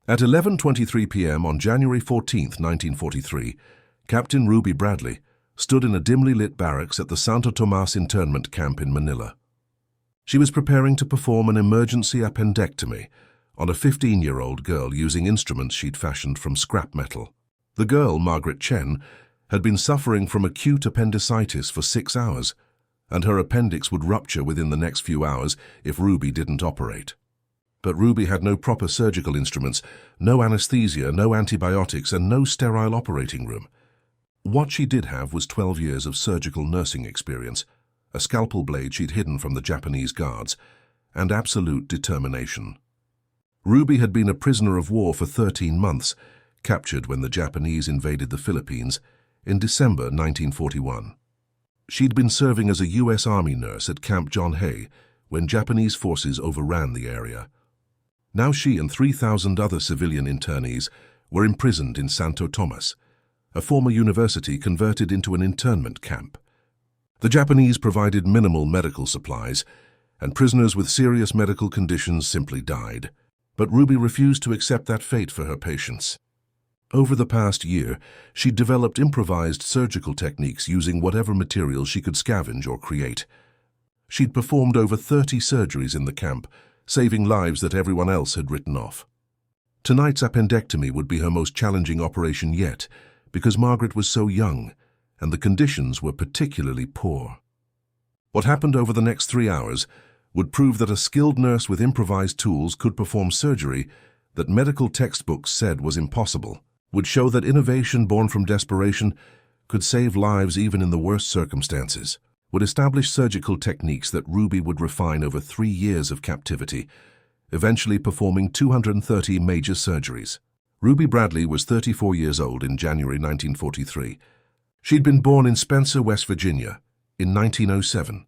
At 11:23 p.m. on January 14, 1943, Captain Ruby Bradley stood in a dimly lit barracks at the Santo Tomas internment camp in Manila. She was preparing to perform an emergency appendectomy on a 15-year-old girl using instruments she'd fashioned from scrap metal. The girl, Margaret Chen, had been suffering from acute appendicitis for 6 hours, and her appendix would rupture within the next few hours if Ruby didn't operate. But Ruby had no proper surgical instruments, no anesthesia, no antibiotics, and no sterile operating room. What she did have was 12 years of surgical nursing experience, a scalpel blade she'd hidden from the Japanese guards, and absolute determination. Ruby had been a prisoner of war for 13 months, captured when the Japanese invaded the Philippines in December 1941. She'd been serving as a U.S. Army nurse at Camp John Hay when Japanese forces overran the area. Now she and 3,000 other civilian internees were imprisoned in Santo Tomas, a former university converted into an internment camp. The Japanese provided minimal medical supplies, and prisoners with serious medical conditions simply died. But Ruby refused to accept that fate for her patients. Over the past year, she'd developed improvised surgical techniques using whatever materials she could scavenge or create. She'd performed over 30 surgeries in the camp, saving lives that everyone else had written off. Tonight's appendectomy would be her most challenging operation yet, because Margaret was so young, and the conditions were particularly poor. What happened over the next 3 hours would prove that a skilled nurse with improvised tools could perform surgery that medical textbooks said was impossible, would show that innovation born from desperation could save lives even in the worst circumstances, would establish surgical techniques that Ruby would refine over 3 years of captivity, eventually performing 230 major surgeries. Ruby Bradley was 34 years old in January 1943. She'd been born in Spencer, West Virginia, in 1907,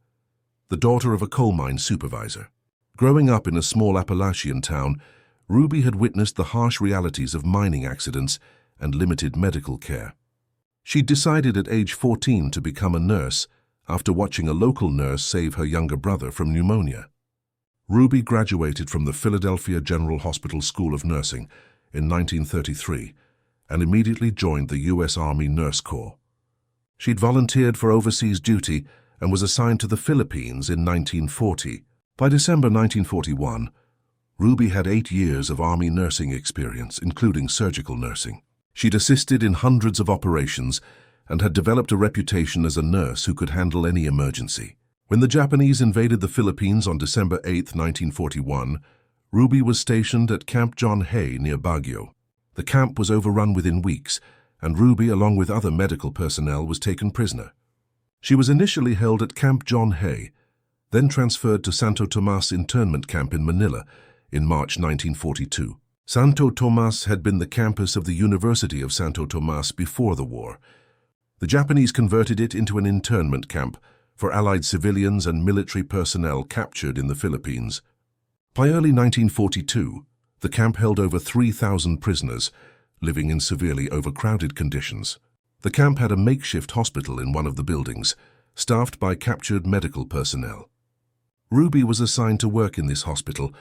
the daughter of a coal mine supervisor. Growing up in a small Appalachian town, Ruby had witnessed the harsh realities of mining accidents and limited medical care. She'd decided at age 14 to become a nurse after watching a local nurse save her younger brother from pneumonia. Ruby graduated from the Philadelphia General Hospital School of Nursing in 1933 and immediately joined the U.S. Army Nurse Corps. She'd volunteered for overseas duty and was assigned to the Philippines in 1940. By December 1941, Ruby had 8 years of Army nursing experience, including surgical nursing. She'd assisted in hundreds of operations and had developed a reputation as a nurse who could handle any emergency. When the Japanese invaded the Philippines on December 8, 1941, Ruby was stationed at Camp John Hay near Baguio. The camp was overrun within weeks, and Ruby, along with other medical personnel, was taken prisoner. She was initially held at Camp John Hay, then transferred to Santo Tomas internment camp in Manila in March 1942. Santo Tomas had been the campus of the University of Santo Tomas before the war. The Japanese converted it into an internment camp for Allied civilians and military personnel captured in the Philippines. By early 1942, the camp held over 3,000 prisoners, living in severely overcrowded conditions. The camp had a makeshift hospital in one of the buildings, staffed by captured medical personnel. Ruby was assigned to work in this hospital,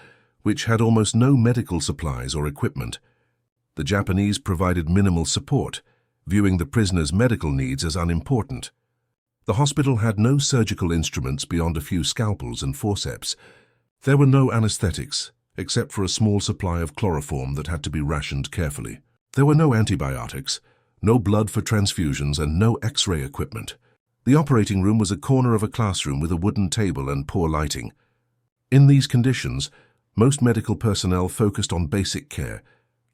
which had almost no medical supplies or equipment. The Japanese provided minimal support, viewing the prisoners' medical needs as unimportant. The hospital had no surgical instruments beyond a few scalpels and forceps. There were no anesthetics, except for a small supply of chloroform that had to be rationed carefully. There were no antibiotics, no blood for transfusions, and no X-ray equipment. The operating room was a corner of a classroom with a wooden table and poor lighting. In these conditions, most medical personnel focused on basic care,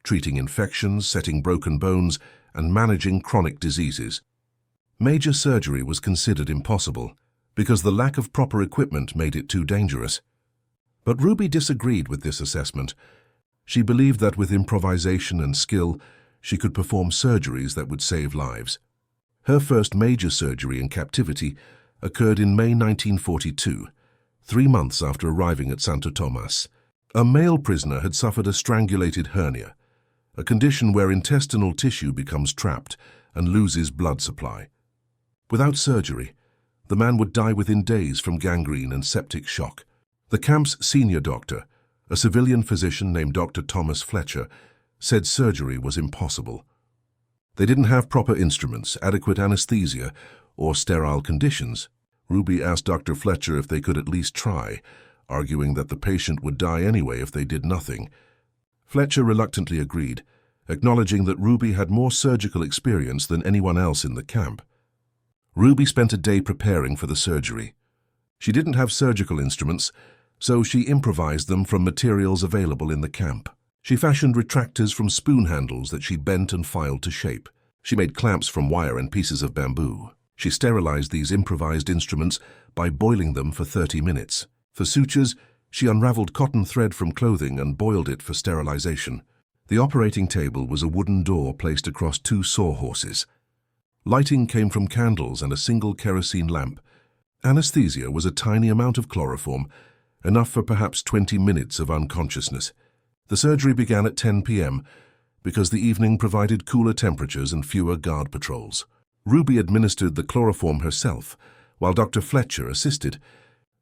treating infections, setting broken bones, and managing chronic diseases. Major surgery was considered impossible because the lack of proper equipment made it too dangerous. But Ruby disagreed with this assessment. She believed that with improvisation and skill, she could perform surgeries that would save lives. Her first major surgery in captivity occurred in May 1942, 3 months after arriving at Santo Tomas. A male prisoner had suffered a strangulated hernia, a condition where intestinal tissue becomes trapped and loses blood supply. Without surgery, the man would die within days from gangrene and septic shock. The camp's senior doctor, a civilian physician named Dr. Thomas Fletcher, said surgery was impossible. They didn't have proper instruments, adequate anesthesia, or sterile conditions. Ruby asked Dr. Fletcher if they could at least try, arguing that the patient would die anyway if they did nothing. Fletcher reluctantly agreed, acknowledging that Ruby had more surgical experience than anyone else in the camp. Ruby spent a day preparing for the surgery. She didn't have surgical instruments, so she improvised them from materials available in the camp. She fashioned retractors from spoon handles that she bent and filed to shape. She made clamps from wire and pieces of bamboo. She sterilized these improvised instruments by boiling them for 30 minutes. For sutures, she unraveled cotton thread from clothing and boiled it for sterilization. The operating table was a wooden door placed across 2 sawhorses. Lighting came from candles and a single kerosene lamp. Anesthesia was a tiny amount of chloroform, enough for perhaps 20 minutes of unconsciousness. The surgery began at 10 p.m. because the evening provided cooler temperatures and fewer guard patrols. Ruby administered the chloroform herself, while Dr. Fletcher assisted.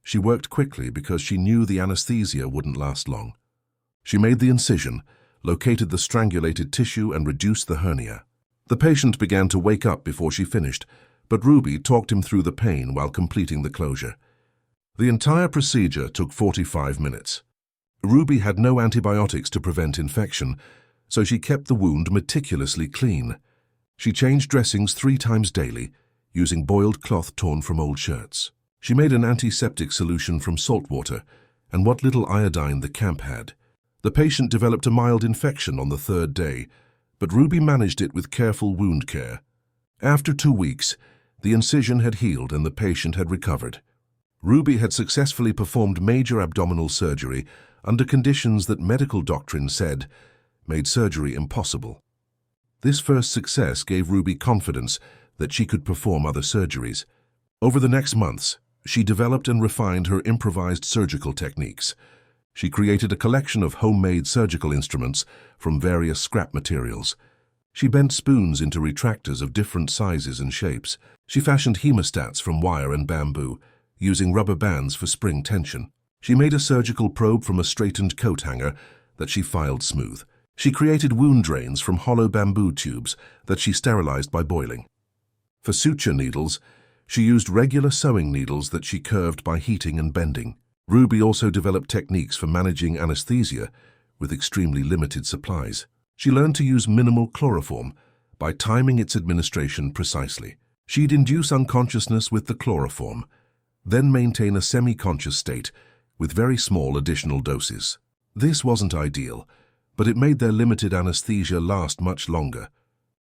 She worked quickly because she knew the anesthesia wouldn't last long. She made the incision, located the strangulated tissue, and reduced the hernia. The patient began to wake up before she finished, but Ruby talked him through the pain while completing the closure. The entire procedure took 45 minutes. Ruby had no antibiotics to prevent infection, so she kept the wound meticulously clean. She changed dressings 3 times daily, using boiled cloth torn from old shirts. She made an antiseptic solution from salt water and what little iodine the camp had. The patient developed a mild infection on the 3rd day, but Ruby managed it with careful wound care. After 2 weeks, the incision had healed and the patient had recovered. Ruby had successfully performed major abdominal surgery under conditions that medical doctrine said made surgery impossible. This first success gave Ruby confidence that she could perform other surgeries. Over the next months, she developed and refined her improvised surgical techniques. She created a collection of homemade surgical instruments from various scrap materials. She bent spoons into retractors of different sizes and shapes. She fashioned hemostats from wire and bamboo, using rubber bands for spring tension. She made a surgical probe from a straightened coat hanger that she filed smooth. She created wound drains from hollow bamboo tubes that she sterilized by boiling. For suture needles, she used regular sewing needles that she curved by heating and bending. Ruby also developed techniques for managing anesthesia with extremely limited supplies. She learned to use minimal chloroform by timing its administration precisely. She'd induce unconsciousness with the chloroform, then maintain a semi-conscious state with very small additional doses. This wasn't ideal, but it made their limited anesthesia last much longer.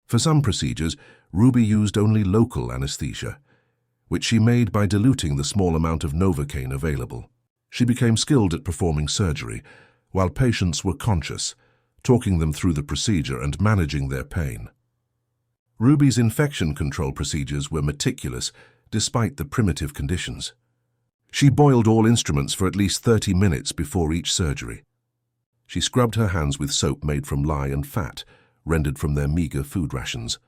For some procedures, Ruby used only local anesthesia, which she made by diluting the small amount of Novocaine available. She became skilled at performing surgery, while patients were conscious, talking them through the procedure and managing their pain. Ruby's infection control procedures were meticulous, despite the primitive conditions. She boiled all instruments for at least 30 minutes before each surgery. She scrubbed her hands with soap made from lye and fat, rendered from their meager food rations.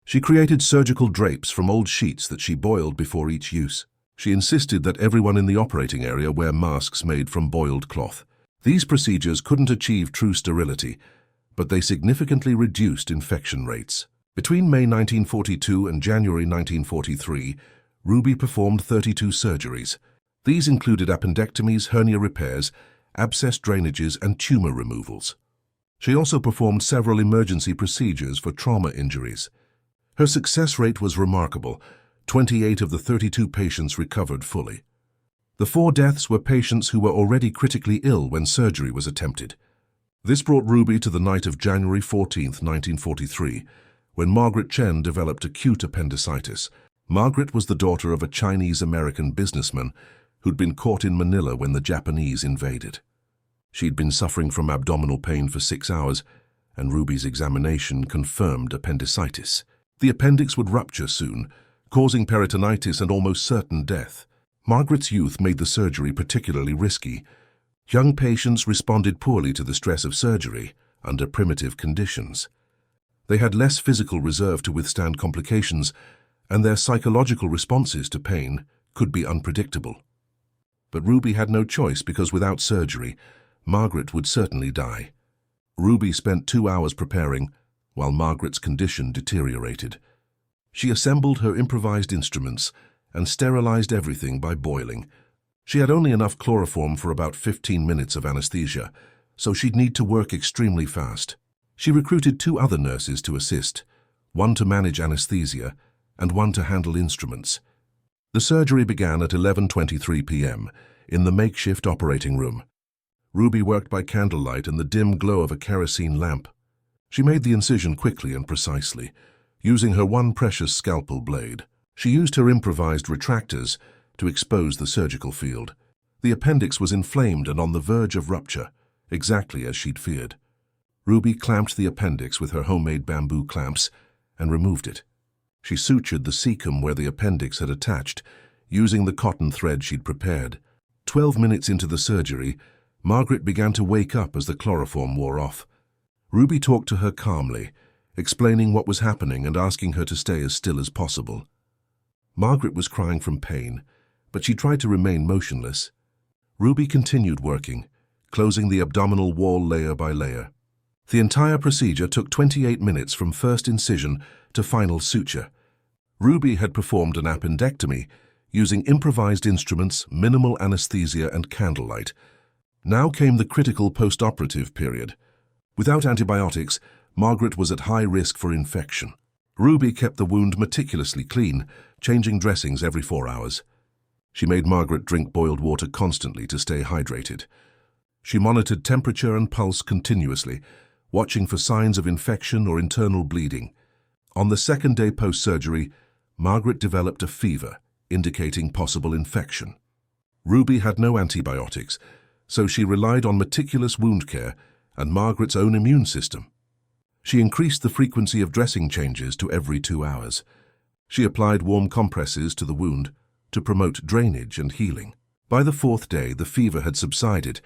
She created surgical drapes from old sheets that she boiled before each use. She insisted that everyone in the operating area wear masks made from boiled cloth. These procedures couldn't achieve true sterility, but they significantly reduced infection rates. Between May 1942 and January 1943, Ruby performed 32 surgeries. These included appendectomies, hernia repairs, abscess drainages, and tumor removals. She also performed several emergency procedures for trauma injuries. Her success rate was remarkable. 28 of the 32 patients recovered fully. The 4 deaths were patients who were already critically ill when surgery was attempted. This brought Ruby to the night of January 14, 1943, when Margaret Chen developed acute appendicitis. Margaret was the daughter of a Chinese-American businessman who'd been caught in Manila when the Japanese invaded. She'd been suffering from abdominal pain for 6 hours, and Ruby's examination confirmed appendicitis. The appendix would rupture soon, causing peritonitis and almost certain death. Margaret's youth made the surgery particularly risky. Young patients responded poorly to the stress of surgery under primitive conditions. They had less physical reserve to withstand complications, and their psychological responses to pain could be unpredictable. But Ruby had no choice because without surgery, Margaret would certainly die. Ruby spent 2 hours preparing, while Margaret's condition deteriorated. She assembled her improvised instruments and sterilized everything by boiling. She had only enough chloroform for about 15 minutes of anesthesia, so she'd need to work extremely fast. She recruited 2 other nurses to assist, one to manage anesthesia and one to handle instruments. The surgery began at 11:23 p.m. in the makeshift operating room. Ruby worked by candlelight and the dim glow of a kerosene lamp. She made the incision quickly and precisely, using her one precious scalpel blade. She used her improvised retractors to expose the surgical field. The appendix was inflamed and on the verge of rupture, exactly as she'd feared. Ruby clamped the appendix with her homemade bamboo clamps and removed it. She sutured the cecum where the appendix had attached, using the cotton thread she'd prepared. 12 minutes into the surgery, Margaret began to wake up as the chloroform wore off. Ruby talked to her calmly, explaining what was happening and asking her to stay as still as possible. Margaret was crying from pain, but she tried to remain motionless. Ruby continued working, closing the abdominal wall layer by layer. The entire procedure took 28 minutes from first incision to final suture. Ruby had performed an appendectomy using improvised instruments, minimal anesthesia, and candlelight. Now came the critical post-operative period. Without antibiotics, Margaret was at high risk for infection. Ruby kept the wound meticulously clean, changing dressings every 4 hours. She made Margaret drink boiled water constantly to stay hydrated. She monitored temperature and pulse continuously, watching for signs of infection or internal bleeding. On the second day post-surgery, Margaret developed a fever, indicating possible infection. Ruby had no antibiotics, so she relied on meticulous wound care and Margaret's own immune system. She increased the frequency of dressing changes to every 2 hours. She applied warm compresses to the wound to promote drainage and healing. By the 4th day, the fever had subsided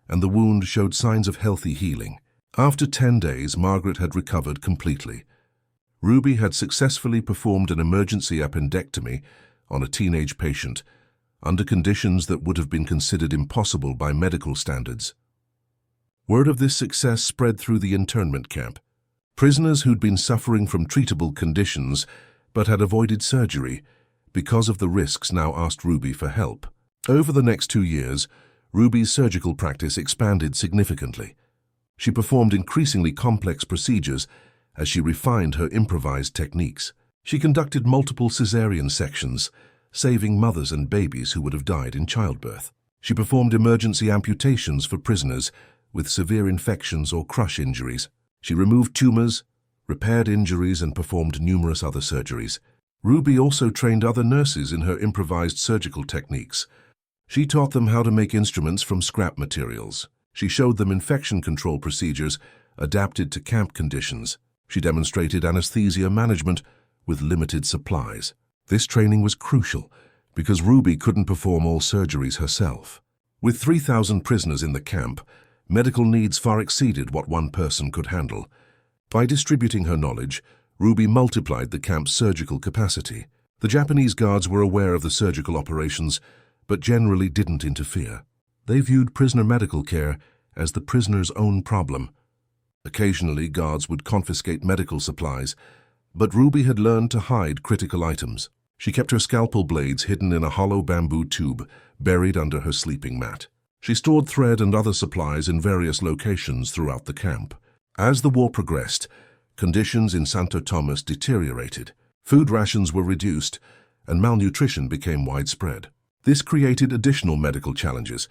and the wound showed signs of healthy healing. After 10 days, Margaret had recovered completely. Ruby had successfully performed an emergency appendectomy on a teenage patient under conditions that would have been considered impossible by medical standards. Word of this success spread through the internment camp. Prisoners who'd been suffering from treatable conditions but had avoided surgery because of the risks now asked Ruby for help. Over the next 2 years, Ruby's surgical practice expanded significantly. She performed increasingly complex procedures as she refined her improvised techniques. She conducted multiple cesarean sections, saving mothers and babies who would have died in childbirth. She performed emergency amputations for prisoners with severe infections or crush injuries. She removed tumors, repaired injuries, and performed numerous other surgeries. Ruby also trained other nurses in her improvised surgical techniques. She taught them how to make instruments from scrap materials. She showed them infection control procedures adapted to camp conditions. She demonstrated anesthesia management with limited supplies. This training was crucial because Ruby couldn't perform all surgeries herself. With 3,000 prisoners in the camp, medical needs far exceeded what one person could handle. By distributing her knowledge, Ruby multiplied the camp's surgical capacity. The Japanese guards were aware of the surgical operations, but generally didn't interfere. They viewed prisoner medical care as the prisoner's own problem. Occasionally, guards would confiscate medical supplies, but Ruby had learned to hide critical items. She kept her scalpel blades hidden in a hollow bamboo tube buried under her sleeping mat. She stored thread and other supplies in various locations throughout the camp. As the war progressed, conditions in Santo Tomas deteriorated. Food rations were reduced, and malnutrition became widespread. This created additional medical challenges,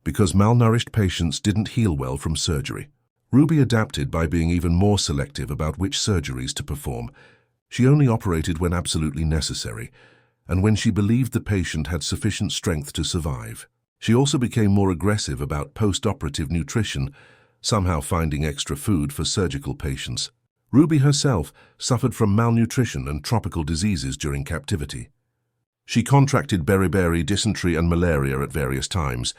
because malnourished patients didn't heal well from surgery. Ruby adapted by being even more selective about which surgeries to perform. She only operated when absolutely necessary, and when she believed the patient had sufficient strength to survive. She also became more aggressive about post-operative nutrition, somehow finding extra food for surgical patients. Ruby herself suffered from malnutrition and tropical diseases during captivity. She contracted beriberi, dysentery, and malaria at various times,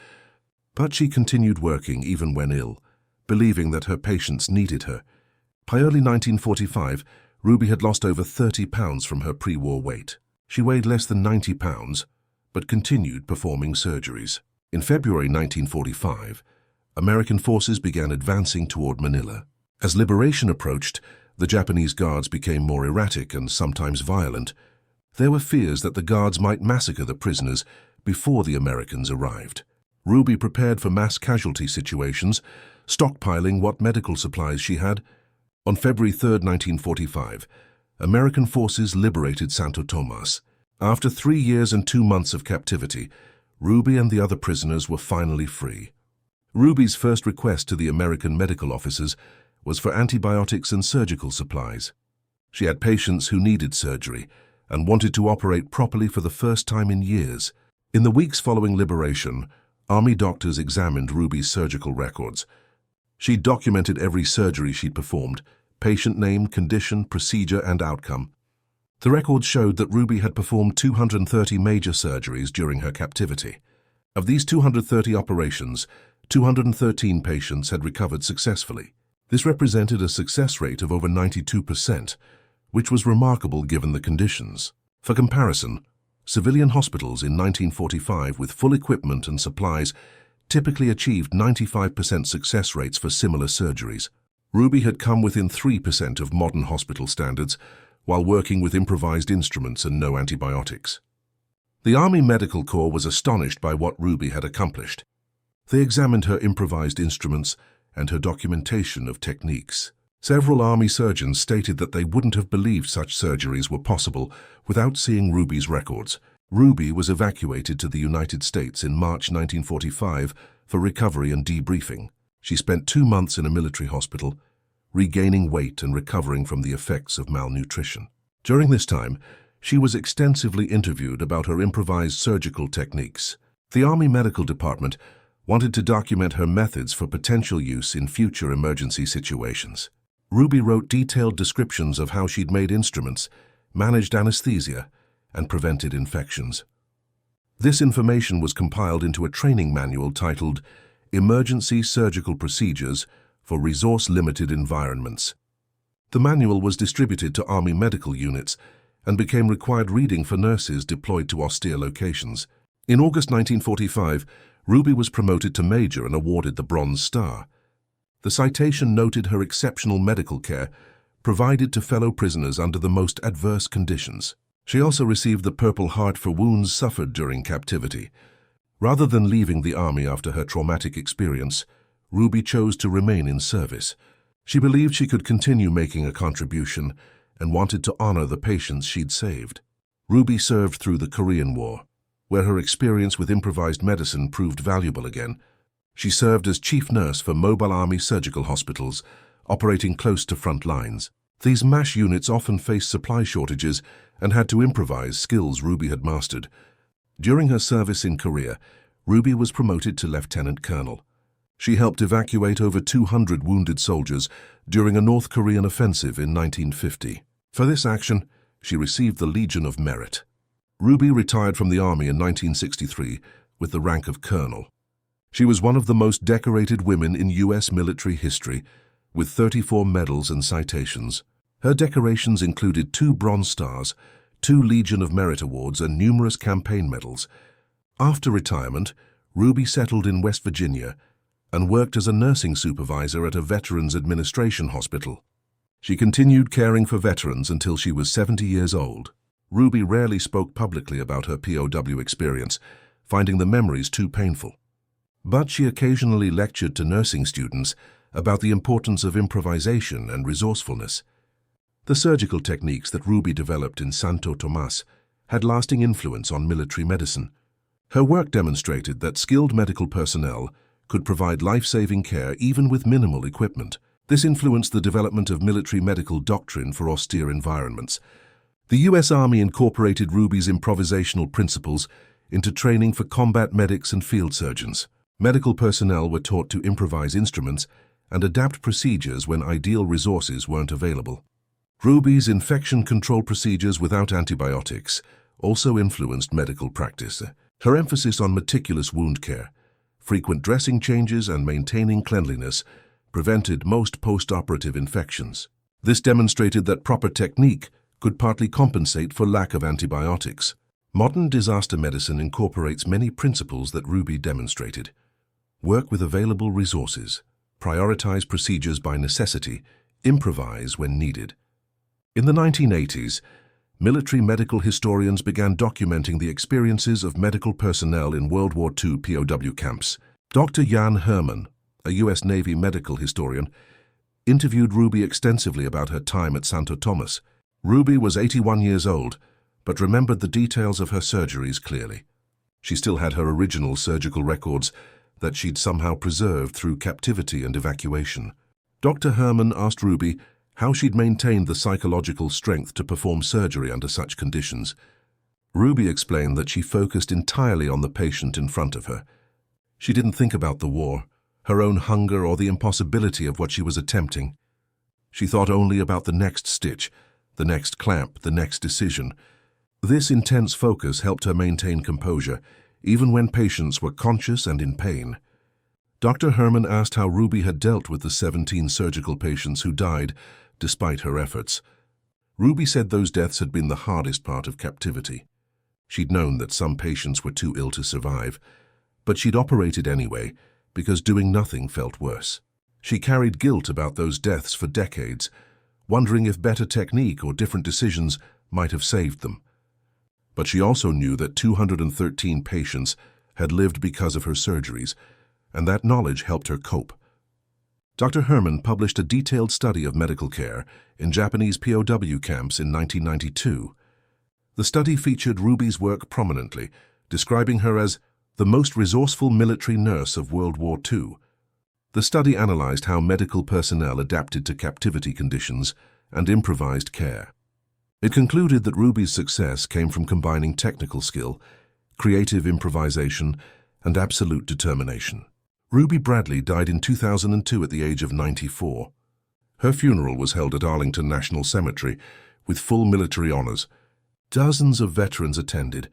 but she continued working even when ill, believing that her patients needed her. By early 1945, Ruby had lost over 30 pounds from her pre-war weight. She weighed less than 90 pounds, but continued performing surgeries. In February 1945, American forces began advancing toward Manila. As liberation approached, the Japanese guards became more erratic and sometimes violent. There were fears that the guards might massacre the prisoners before the Americans arrived. Ruby prepared for mass casualty situations, stockpiling what medical supplies she had. On February 3, 1945, American forces liberated Santo Tomas. After 3 years and 2 months of captivity, Ruby and the other prisoners were finally free. Ruby's first request to the American medical officers was for antibiotics and surgical supplies. She had patients who needed surgery and wanted to operate properly for the first time in years. In the weeks following liberation, Army doctors examined Ruby's surgical records. She documented every surgery she'd performed, patient name, condition, procedure, and outcome. The records showed that Ruby had performed 230 major surgeries during her captivity. Of these 230 operations, 213 patients had recovered successfully. This represented a success rate of over 92%, which was remarkable given the conditions. For comparison, civilian hospitals in 1945 with full equipment and supplies typically achieved 95% success rates for similar surgeries. Ruby had come within 3% of modern hospital standards while working with improvised instruments and no antibiotics. The Army Medical Corps was astonished by what Ruby had accomplished. They examined her improvised instruments and her documentation of techniques. Several Army surgeons stated that they wouldn't have believed such surgeries were possible without seeing Ruby's records. Ruby was evacuated to the United States in March 1945 for recovery and debriefing. She spent 2 months in a military hospital, regaining weight and recovering from the effects of malnutrition. During this time, she was extensively interviewed about her improvised surgical techniques. The Army Medical Department wanted to document her methods for potential use in future emergency situations. Ruby wrote detailed descriptions of how she'd made instruments, managed anesthesia, and prevented infections. This information was compiled into a training manual titled Emergency Surgical Procedures for Resource-Limited Environments. The manual was distributed to Army medical units and became required reading for nurses deployed to austere locations. In August 1945, Ruby was promoted to Major and awarded the Bronze Star. The citation noted her exceptional medical care provided to fellow prisoners under the most adverse conditions. She also received the Purple Heart for wounds suffered during captivity. Rather than leaving the Army after her traumatic experience, Ruby chose to remain in service. She believed she could continue making a contribution and wanted to honor the patients she'd saved. Ruby served through the Korean War, where her experience with improvised medicine proved valuable again. She served as chief nurse for mobile Army surgical hospitals, operating close to front lines. These MASH units often faced supply shortages and had to improvise skills Ruby had mastered. During her service in Korea, Ruby was promoted to lieutenant colonel. She helped evacuate over 200 wounded soldiers during a North Korean offensive in 1950. For this action, she received the Legion of Merit. Ruby retired from the Army in 1963 with the rank of colonel. She was one of the most decorated women in U.S. military history, with 34 medals and citations. Her decorations included 2 Bronze Stars, 2 Legion of Merit awards, and numerous campaign medals. After retirement, Ruby settled in West Virginia and worked as a nursing supervisor at a Veterans Administration hospital. She continued caring for veterans until she was 70 years old. Ruby rarely spoke publicly about her POW experience, finding the memories too painful. But she occasionally lectured to nursing students about the importance of improvisation and resourcefulness. The surgical techniques that Ruby developed in Santo Tomas had lasting influence on military medicine. Her work demonstrated that skilled medical personnel could provide life-saving care even with minimal equipment. This influenced the development of military medical doctrine for austere environments. The U.S. Army incorporated Ruby's improvisational principles into training for combat medics and field surgeons. Medical personnel were taught to improvise instruments and adapt procedures when ideal resources weren't available. Ruby's infection control procedures without antibiotics also influenced medical practice. Her emphasis on meticulous wound care, frequent dressing changes, and maintaining cleanliness prevented most post-operative infections. This demonstrated that proper technique could partly compensate for lack of antibiotics. Modern disaster medicine incorporates many principles that Ruby demonstrated. Work with available resources, prioritize procedures by necessity, improvise when needed. In the 1980s, military medical historians began documenting the experiences of medical personnel in World War II POW camps. Dr. Jan Herman, a U.S. Navy medical historian, interviewed Ruby extensively about her time at Santo Tomas. Ruby was 81 years old, but remembered the details of her surgeries clearly. She still had her original surgical records that she'd somehow preserved through captivity and evacuation. Dr. Herman asked Ruby how she'd maintained the psychological strength to perform surgery under such conditions. Ruby explained that she focused entirely on the patient in front of her. She didn't think about the war, her own hunger, or the impossibility of what she was attempting. She thought only about the next stitch, the next clamp, the next decision. This intense focus helped her maintain composure, even when patients were conscious and in pain. Dr. Herman asked how Ruby had dealt with the 17 surgical patients who died despite her efforts. Ruby said those deaths had been the hardest part of captivity. She'd known that some patients were too ill to survive, but she'd operated anyway because doing nothing felt worse. She carried guilt about those deaths for decades, wondering if better technique or different decisions might have saved them. But she also knew that 213 patients had lived because of her surgeries, and that knowledge helped her cope. Dr. Herman published a detailed study of medical care in Japanese POW camps in 1992. The study featured Ruby's work prominently, describing her as the most resourceful military nurse of World War II. The study analyzed how medical personnel adapted to captivity conditions and improvised care. It concluded that Ruby's success came from combining technical skill, creative improvisation, and absolute determination. Ruby Bradley died in 2002 at the age of 94. Her funeral was held at Arlington National Cemetery with full military honors. Dozens of veterans attended,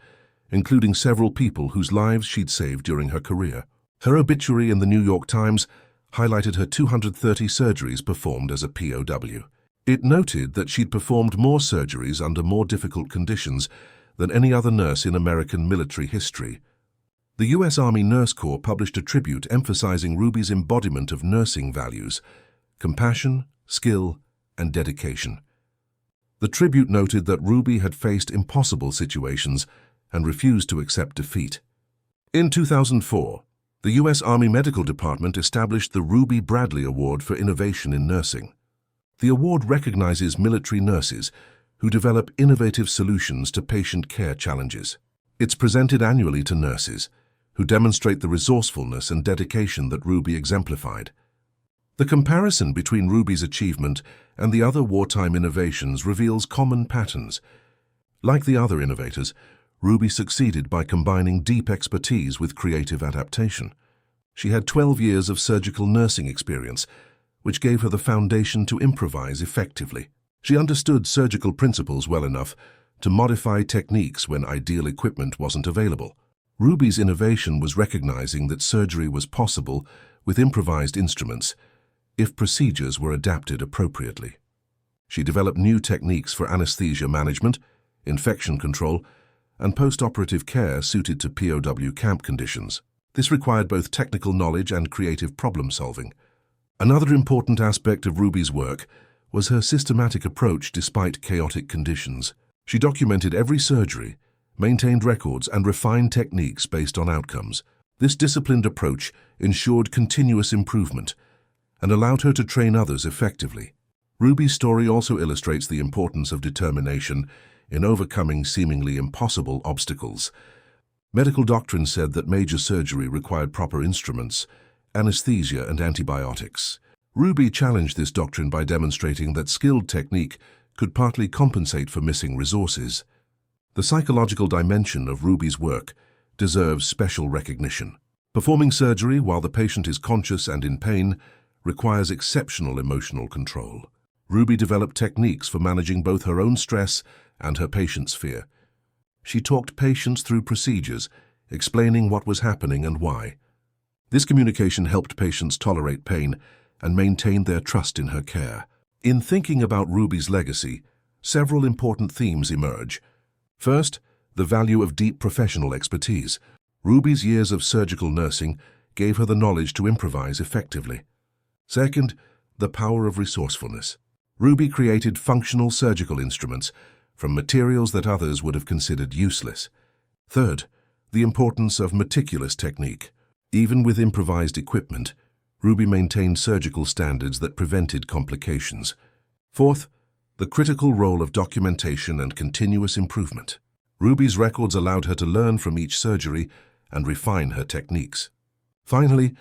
including several people whose lives she'd saved during her career. Her obituary in the New York Times highlighted her 230 surgeries performed as a POW. It noted that she'd performed more surgeries under more difficult conditions than any other nurse in American military history. The U.S. Army Nurse Corps published a tribute emphasizing Ruby's embodiment of nursing values: compassion, skill, and dedication. The tribute noted that Ruby had faced impossible situations and refused to accept defeat. In 2004, the U.S. Army Medical Department established the Ruby Bradley Award for Innovation in Nursing. The award recognizes military nurses who develop innovative solutions to patient care challenges. It's presented annually to nurses who demonstrate the resourcefulness and dedication that Ruby exemplified. The comparison between Ruby's achievement and the other wartime innovations reveals common patterns. Like the other innovators, Ruby succeeded by combining deep expertise with creative adaptation. She had 12 years of surgical nursing experience, which gave her the foundation to improvise effectively. She understood surgical principles well enough to modify techniques when ideal equipment wasn't available. Ruby's innovation was recognizing that surgery was possible with improvised instruments if procedures were adapted appropriately. She developed new techniques for anesthesia management, infection control, and post-operative care suited to POW camp conditions. This required both technical knowledge and creative problem-solving. Another important aspect of Ruby's work was her systematic approach despite chaotic conditions. She documented every surgery, maintained records, and refined techniques based on outcomes. This disciplined approach ensured continuous improvement and allowed her to train others effectively. Ruby's story also illustrates the importance of determination in overcoming seemingly impossible obstacles. Medical doctrine said that major surgery required proper instruments, anesthesia, and antibiotics. Ruby challenged this doctrine by demonstrating that skilled technique could partly compensate for missing resources. The psychological dimension of Ruby's work deserves special recognition. Performing surgery while the patient is conscious and in pain requires exceptional emotional control. Ruby developed techniques for managing both her own stress and her patient's fear. She talked patients through procedures, explaining what was happening and why. This communication helped patients tolerate pain and maintain their trust in her care. In thinking about Ruby's legacy, several important themes emerge. First, the value of deep professional expertise. Ruby's years of surgical nursing gave her the knowledge to improvise effectively. Second, the power of resourcefulness. Ruby created functional surgical instruments from materials that others would have considered useless. Third, the importance of meticulous technique. Even with improvised equipment, Ruby maintained surgical standards that prevented complications. Fourth, the critical role of documentation and continuous improvement. Ruby's records allowed her to learn from each surgery and refine her techniques. Finally,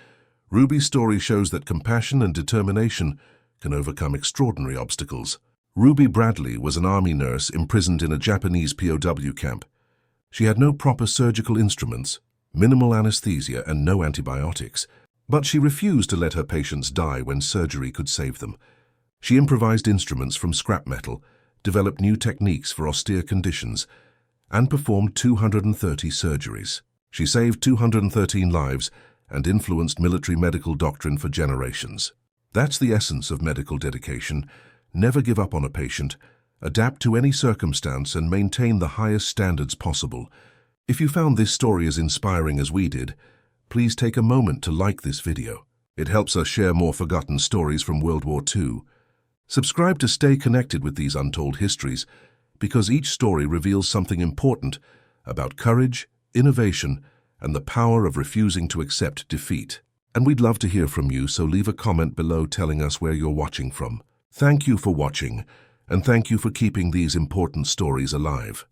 Ruby's story shows that compassion and determination can overcome extraordinary obstacles. Ruby Bradley was an army nurse imprisoned in a Japanese POW camp. She had no proper surgical instruments, minimal anesthesia, and no antibiotics, but she refused to let her patients die when surgery could save them. She improvised instruments from scrap metal, developed new techniques for austere conditions, and performed 230 surgeries. She saved 213 lives and influenced military medical doctrine for generations. That's the essence of medical dedication. Never give up on a patient, adapt to any circumstance, and maintain the highest standards possible. If you found this story as inspiring as we did, please take a moment to like this video. It helps us share more forgotten stories from World War II. Subscribe to stay connected with these untold histories, because each story reveals something important about courage, innovation, and the power of refusing to accept defeat. And we'd love to hear from you, so leave a comment below telling us where you're watching from. Thank you for watching, and thank you for keeping these important stories alive.